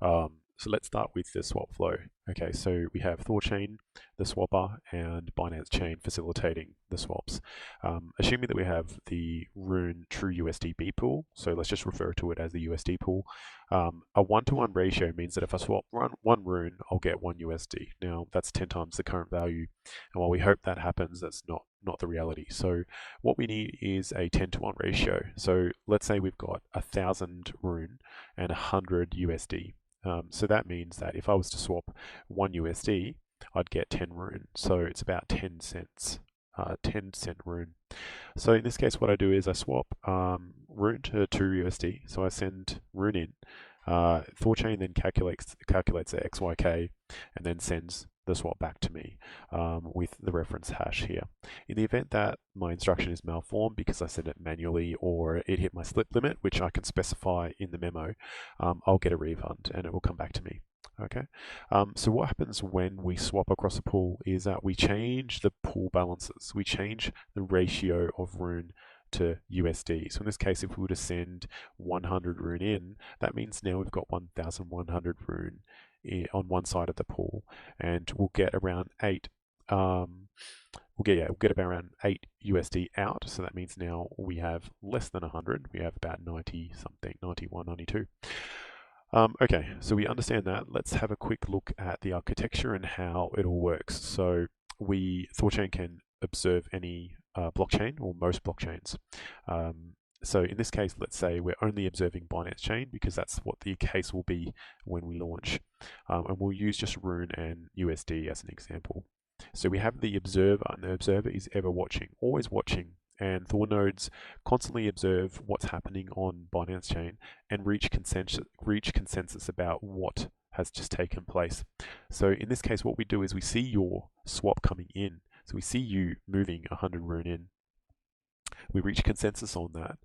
So let's start with the swap flow. Okay, so we have THORChain, the swapper, and Binance Chain facilitating the swaps. Assuming that we have the Rune True USDB pool, so let's just refer to it as the USD pool. A 1-to-1 ratio means that if I swap one Rune, I'll get 1 USD. Now that's 10 times the current value, and while we hope that happens, that's not the reality. So what we need is a 10-to-1 ratio. So let's say we've got 1,000 Rune and 100 USD. So that means that if I was to swap 1 USD, I'd get 10 Rune. So it's about 10 cents, 10-cent Rune. So in this case, what I do is I swap Rune to 2 USD. So I send Rune in. THORChain then calculates the XYK and then sends the swap back to me with the reference hash here. In the event that my instruction is malformed because I sent it manually or it hit my slip limit, which I can specify in the memo, I'll get a refund and it will come back to me. Okay, so what happens when we swap across a pool is that we change the pool balances. We change the ratio of Rune to USD. So in this case, if we were to send 100 Rune in, that means now we've got 1,100 Rune on one side of the pool, and we'll get around 8. We'll get about around 8 USD out. So that means now we have less than 100. We have about 90 something, 91, 92. Okay, so we understand that. Let's have a quick look at the architecture and how it all works. So THORChain can observe any blockchain or most blockchains. So in this case, let's say we're only observing Binance Chain because that's what the case will be when we launch. And we'll use just Rune and USD as an example. So we have the observer, and the observer is ever watching, always watching. And Thor nodes constantly observe what's happening on Binance Chain and reach consensus about what has just taken place. So in this case, what we do is we see your swap coming in. So we see you moving 100 Rune in. We reach consensus on that,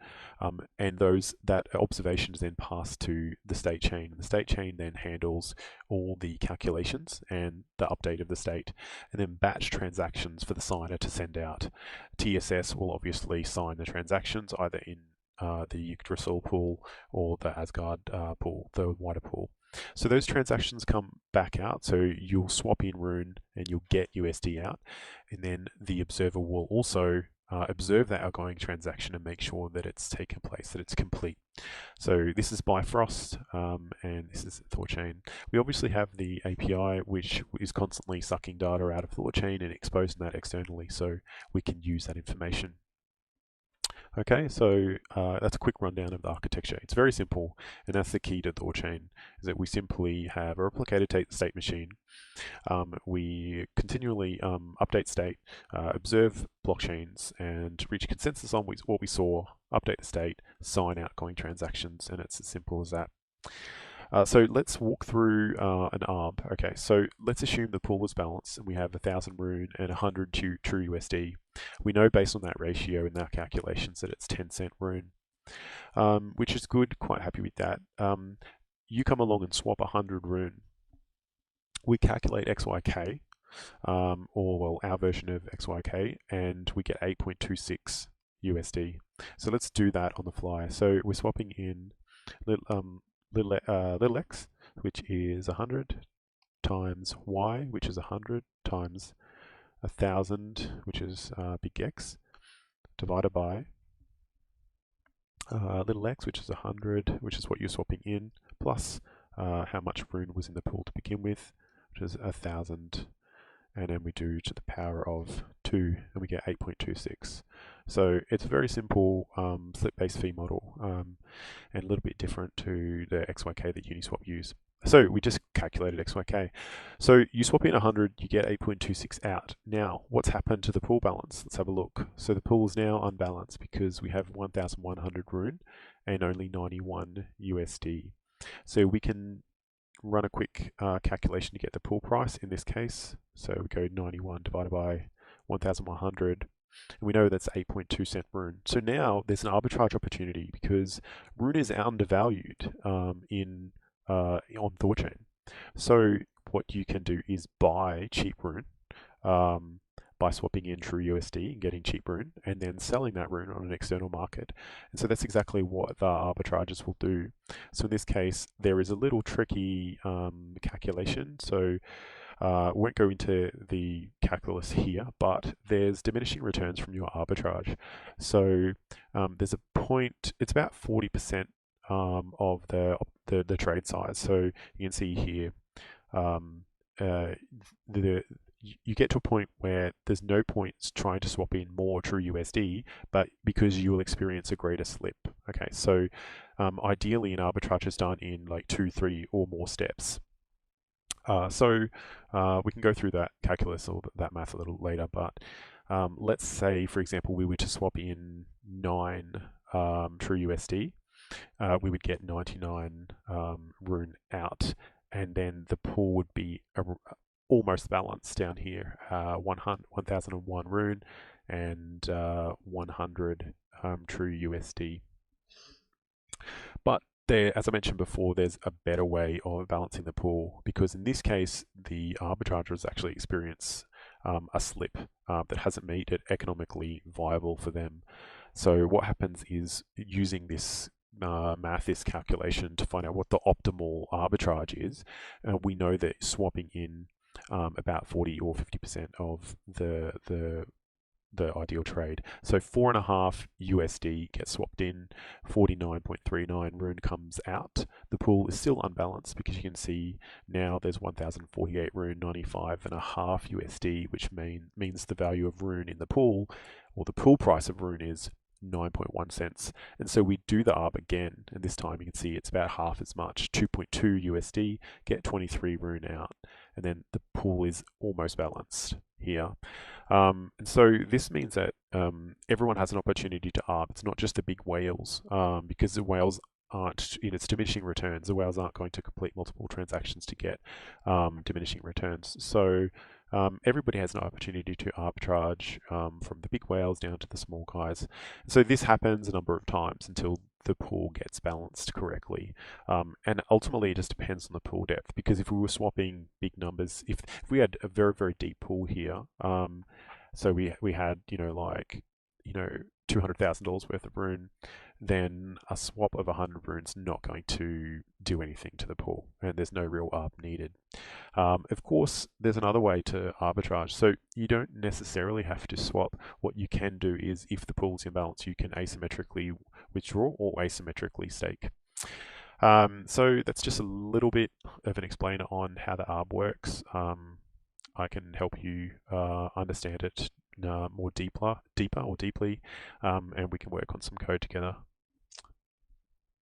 and that observation is then passed to the state chain. The state chain then handles all the calculations and the update of the state, and then batch transactions for the signer to send out. TSS will obviously sign the transactions either in the Yggdrasil pool or the Asgard pool, the wider pool. So those transactions come back out. So you'll swap in Rune and you'll get USD out, and then the observer will also observe that outgoing transaction and make sure that it's taken place, that it's complete. So this is Bifrost, and this is THORChain. We obviously have the API, which is constantly sucking data out of THORChain and exposing that externally, so we can use that information. Okay, so that's a quick rundown of the architecture. It's very simple, and that's the key to THORChain, is that we simply have a replicated state machine. We continually update state, observe blockchains, and reach consensus on what we saw, update the state, sign outgoing transactions, and it's as simple as that. So let's walk through an ARB. Okay, so let's assume the pool is balanced and we have 1,000 Rune and 100 true USD. We know based on that ratio and our calculations that it's 10-cent Rune, which is good, quite happy with that. You come along and swap 100 Rune. We calculate XYK, or well, our version of XYK, and we get 8.26 USD. So let's do that on the fly. So we're swapping in little x, which is 100 times y, which is 100 times 1,000, which is big X, divided by little x, which is 100, which is what you're swapping in, plus how much Rune was in the pool to begin with, which is 1,000, and then we do to the power of 2, and we get 8.26. So it's a very simple slip-based fee model, and a little bit different to the XYK that Uniswap use. So we just calculated XYK. So you swap in 100, you get 8.26 out. Now, what's happened to the pool balance? Let's have a look. So the pool is now unbalanced because we have 1,100 Rune and only 91 USD. So we can run a quick calculation to get the pool price in this case. So we go 91 divided by 1,100. And we know that's 8.2 cent Rune. So now there's an arbitrage opportunity because Rune is undervalued on THORChain. So what you can do is buy cheap Rune by by swapping in true USD and getting cheap rune, and then selling that rune on an external market. And so that's exactly what the arbitragers will do. So in this case, there is a little tricky calculation. So we won't go into the calculus here, but there's diminishing returns from your arbitrage. So there's a point, it's about 40% of the trade size. So you can see here, you get to a point where there's no point trying to swap in more true USD, but because you will experience a greater slip. Okay, so ideally an arbitrage is done in like 2, 3 or more steps. So we can go through that calculus or that math a little later, but let's say, for example, we were to swap in 9 true USD, we would get 99 rune out, and then the pool would be almost balanced down here, 1001 rune and 100 true USD. But there, as I mentioned before, there's a better way of balancing the pool, because in this case, the arbitragers actually experience a slip that hasn't made it economically viable for them. So what happens is, using this this calculation to find out what the optimal arbitrage is, we know that swapping in about 40 or 50% of the ideal trade. So 4.5 USD gets swapped in, 49.39 rune comes out. The pool is still unbalanced because you can see now there's 1048 rune, 95.5 USD, which means the value of rune in the pool, or the pool price of rune, is 9.1 cents. And so we do the arb again, and this time you can see it's about half as much, 2.2 USD, get 23 rune out, and then the pool is almost balanced here. And so this means that everyone has an opportunity to arb. It's not just the big whales, because the whales aren't, in its diminishing returns, the whales aren't going to complete multiple transactions to get diminishing returns. So everybody has an opportunity to arbitrage from the big whales down to the small guys. So this happens a number of times until the pool gets balanced correctly. And ultimately it just depends on the pool depth, because if we were swapping big numbers, if we had a very, very deep pool here, so we had, $200,000 worth of rune, then a swap of 100 rune's not going to do anything to the pool, and there's no real arb needed. Of course, there's another way to arbitrage. So you don't necessarily have to swap. What you can do is, if the pool's in balance, you can asymmetrically withdraw or asymmetrically stake. So that's just a little bit of an explainer on how the arb works. I can help you understand it more deeply, and we can work on some code together.